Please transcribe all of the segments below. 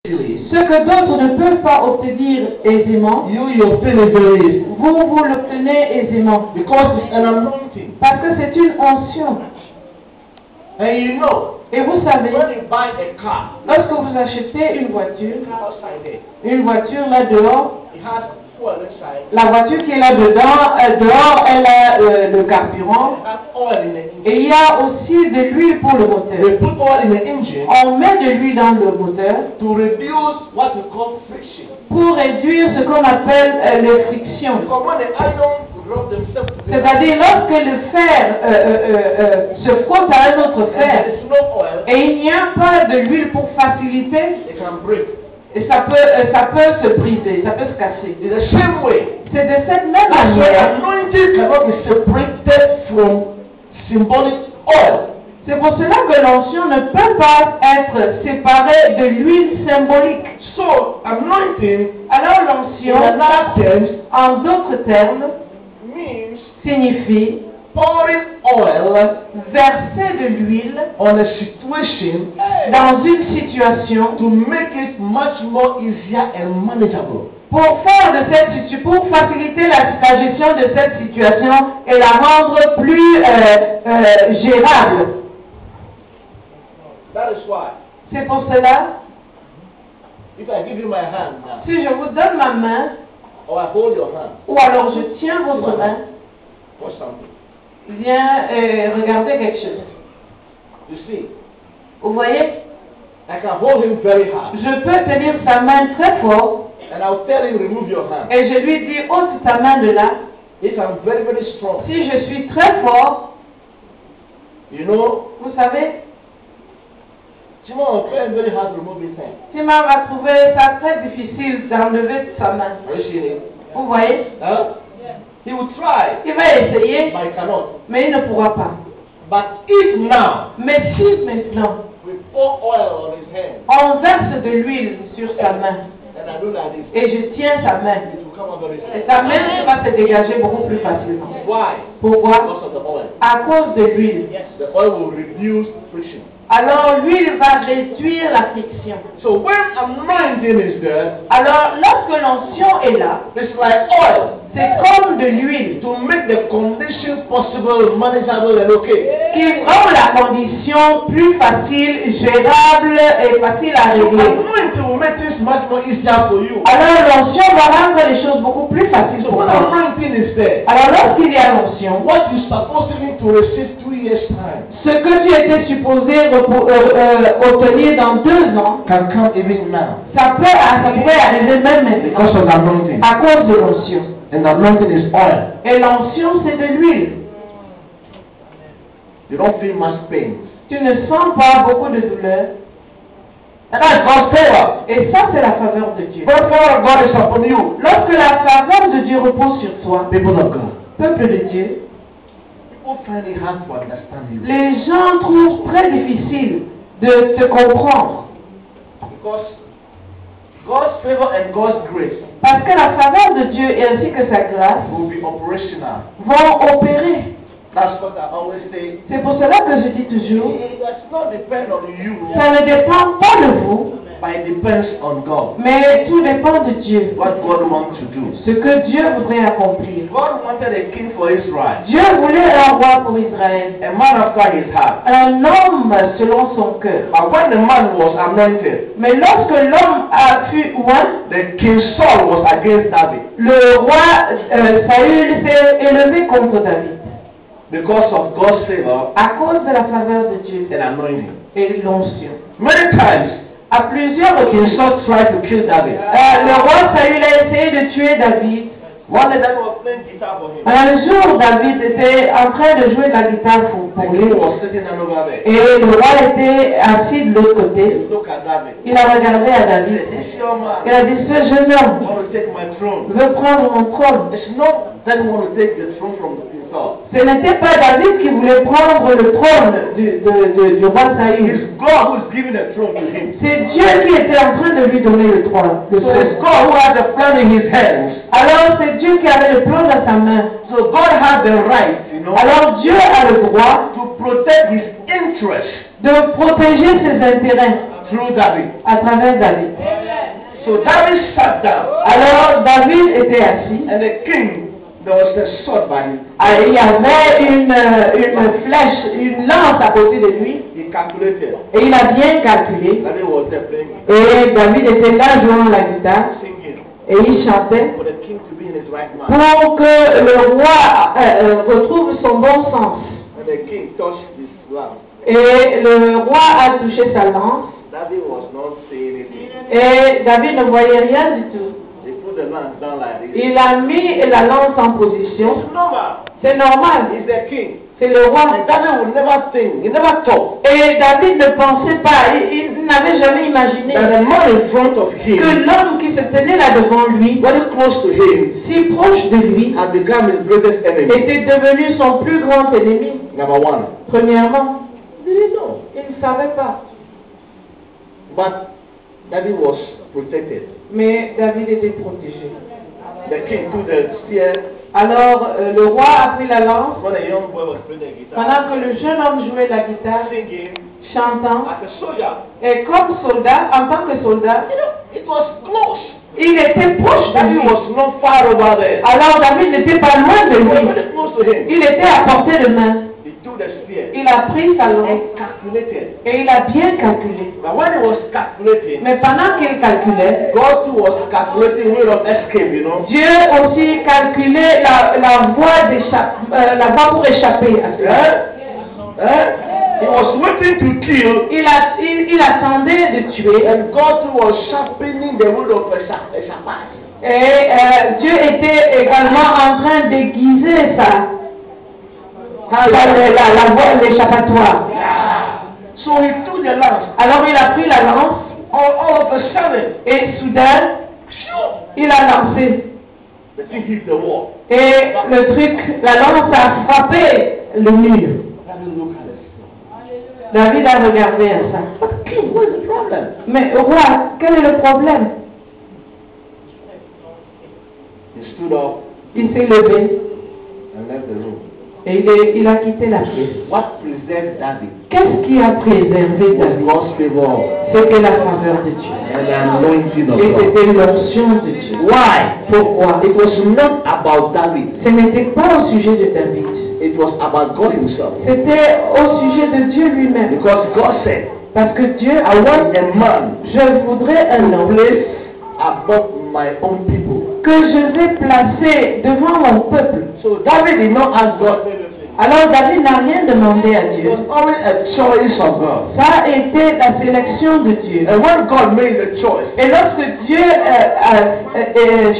Ce que d'autres ne peuvent pas obtenir aisément, you obtain it very easily. vous l'obtenez aisément. Because it's an anointing. Parce que c'est une onction. And you know, Et vous savez, when you buy a car, lorsque vous achetez une voiture outside there, là dehors, it has fuel inside, la voiture qui est là dedans, dehors, elle a le carburant. it has oil in the engine. Et il y a aussi de l'huile pour le They moteur. put oil in the engine On met de l'huile dans le moteur to reduce what we call friction. pour réduire ce qu'on appelle les frictions. Because when the iron rub themselves together, C'est-à-dire lorsque le fer se frotte à un autre and fer there is no oil, et il n'y a pas de l'huile pour faciliter, it can break. et ça peut se briser, ça peut se casser. In the same way, C'est de cette même that's why manière. anointing cannot be separated from symbolic oil. C'est pour cela que l'onction ne peut pas être séparée de l'huile symbolique. So, anointing, Alors in l'onction, other terms, en d'autres termes, means signifie pouring oil verser de l'huile on a situation dans une situation to make it much more easier and manageable. pour faciliter la gestion de cette situation et la rendre plus gérable. That is why, C'est pour cela, if I give you my hand now, si je vous donne ma main, or I hold your hand, ou alors je tiens votre main, watch something. viens regarder quelque chose. You see, Vous voyez, I can hold him very hard, je peux tenir sa main très fort and I'll tell him, remove your hand. et je lui dis ôte ta main de là. If I'm very, very strong, Si je suis très fort, you know, vous savez, Timon will try very hard to remove his hand. Simon va trouver ça très difficile d'enlever sa main. Are you seeing it? Vous voyez, Huh? He will try, il va essayer, but he cannot. mais il ne pourra pas. But if now Mais si maintenant we pour oil on his hand, on verse de l'huile sur sa main and I do like this, et je tiens sa main, it will come out very et easy. sa main va se dégager beaucoup plus facilement. Why? Pourquoi? Because of the oil. À cause de l'huile. The oil will reduce friction. Alors l'huile va réduire la friction. So when anointing is there, Alors lorsque l'onction est là, it's like oil c'est comme de l'huile to make the condition possible, manageable, and okay. qui rend la condition plus facile, gérable et facile à régler. Anointing will make things much more easier for you. Alors l'onction va rendre les choses beaucoup plus faciles So pour when toi. anointing is there, Alors lorsqu'il y a l'onction, what you're supposed to receive 2 years time ce que tu étais supposé obtenir dans 2 ans, can come even now ça pourrait arriver même maintenant because of the anointing. à cause de l'onction. And the anointing is oil. Et l'onction, c'est de l'huile. You don't feel much pain. Tu ne sens pas beaucoup de douleur. And that's God's favor. Et ça, c'est la faveur de Dieu. The favor of God is upon you. Lorsque la faveur de Dieu repose sur toi, People of God. peuple de Dieu, People find it hard to understand you. les gens trouvent très difficile de te comprendre. Because God's favor and God's grace Parce que la faveur de Dieu et ainsi que sa grâce will be operational. vont opérer. That's what I always say. C'est pour cela que je dis toujours, It does not depend on you, ça ne dépend pas de vous, but it depends on God. mais tout dépend de Dieu. What God wants to do. Ce que Dieu voudrait accomplir. God wanted a king for Israel, Dieu voulait un roi pour Israël, a man after his heart. un homme selon son cœur. But when the man was anointed, Mais lorsque l'homme fut oint, the king Saul was against David le roi Saül s'est élevé contre David because of God's favor à cause de la faveur de Dieu and anointing. et l'onction. Many times, À plusieurs King reprises, Saul tried to kill David. le roi Saül a essayé de tuer David. One day David was playing guitar for him. Un jour, David était en train de jouer de la guitare The pour king lui. was sitting down over there. Et le roi était assis de l'autre côté. Look at David. Il a regardé à He David. said, "This young Il man a dit, ce jeune homme want to take my throne." veut prendre mon trône. It's not that he want to take the throne from King Saul. Ce n'était pas David qui voulait prendre le trône du roi Saül. It's God who's giving the throne to him. C'est Dieu qui était en train de lui donner le trône. So it's God who has the plan in his hands. Alors c'est Dieu qui avait le plan dans sa main. So God has the right, Alors Dieu a le droit to protect his interest de protéger ses intérêts through David. à travers David. So David sat down, Alors David était assis. and the king, there was a sword by him. Il y avait une flèche, une lance à côté de lui. He calculated. Et il a bien calculé. David was there playing, Et David était là jouant la guitare. singing, Et il chantait for the king to be in his right mind. pour que le roi retrouve son bon sens. And the king touched his lance. Et le roi a touché sa lance. David was not saying anything. Et David ne voyait rien du tout. They put the lance down like this. Il a mis la lance en position. It's normal. C'est normal. He's the king. C'est le roi. And David would never think, he never thought Et David ne pensait pas, il n'avait jamais imaginé that the man in front of que him, l'homme qui se tenait là devant lui, very close to him, si proche de lui, had become his greatest enemy. était devenu son plus grand ennemi. Number one. Premièrement, He didn't know. il ne savait pas. But David was protected. Mais David était protégé. The king took the spear Alors le roi a pris la lance when a young boy was playing the guitar, pendant que le jeune homme jouait la guitare, singing chantant. as a soldier. Et comme soldat, en tant que soldat, It was close. il était proche de David lui. was not far over there. Alors David n'était pas loin de He was lui. very close to him. Il était à portée de main. He took the spear Il a pris sa lance and calculated. et il a bien calculé. But when he was calculating, Mais pendant qu'il calculait, God too was calculating way of escape, you know. Dieu aussi calculait la voie pour échapper à cela. He was waiting to kill, Il attendait de tuer. and God too was sharpening the wood of a shepherd. Et Dieu était également en train d'aiguiser la voie d'échappatoire. So he took the lance. Alors il a pris la lance All of a sudden, et soudain, il a lancé. the thing hit the wall. Et le truc, la lance a frappé le mur. David looked at it. David a regardé à ça. But king, what is the problem? Mais roi, quel est le problème? He stood up Il s'est levé and left the room. et il a quitté la pièce. What preserved David Qu'est-ce qui a préservé was David? God's favor C'était la faveur de Dieu. and the anointing of Et God. c'était l'onction de Dieu. Why? Pourquoi? It was not about David. Ce n'était pas au sujet de David. It was about God himself. C'était au sujet de Dieu lui-même. Because God said, Parce que Dieu I a want dit, a man je voudrais un homme place above my own people. que je vais placer devant mon peuple. So David did not ask God. Alors David n'a rien demandé à It Dieu. was always a choice of God. Ça a été la sélection de Dieu. And when God made the choice, Et lorsque Dieu a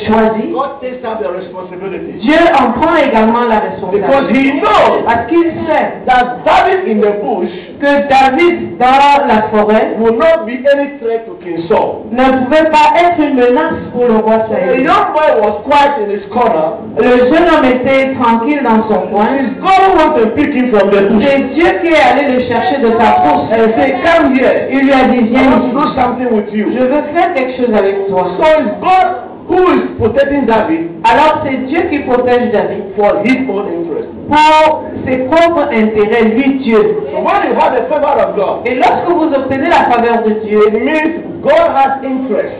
choisi, God takes up the responsibility. Dieu en prend également la Because responsabilité. he knows Parce qu'il sait that David in the bush que David dans la forêt will not be any threat to King Saul. ne pouvait pas être une menace pour le roi The Saül. young boy was quiet in his corner. Le jeune homme était tranquille dans son coin. His God want to pick him from the bush C'est Dieu qui est allé le chercher de sa trousse. and say, come here. Il lui a dit, I viens want to ici. do something with you. Je veux faire quelque chose avec toi. So it's God who is protecting David Alors c'est Dieu qui protège David for his own interest. pour ses propres intérêts, lui Dieu. So when you have the favor of God, Et lorsque vous obtenez la faveur de Dieu, it means God has interest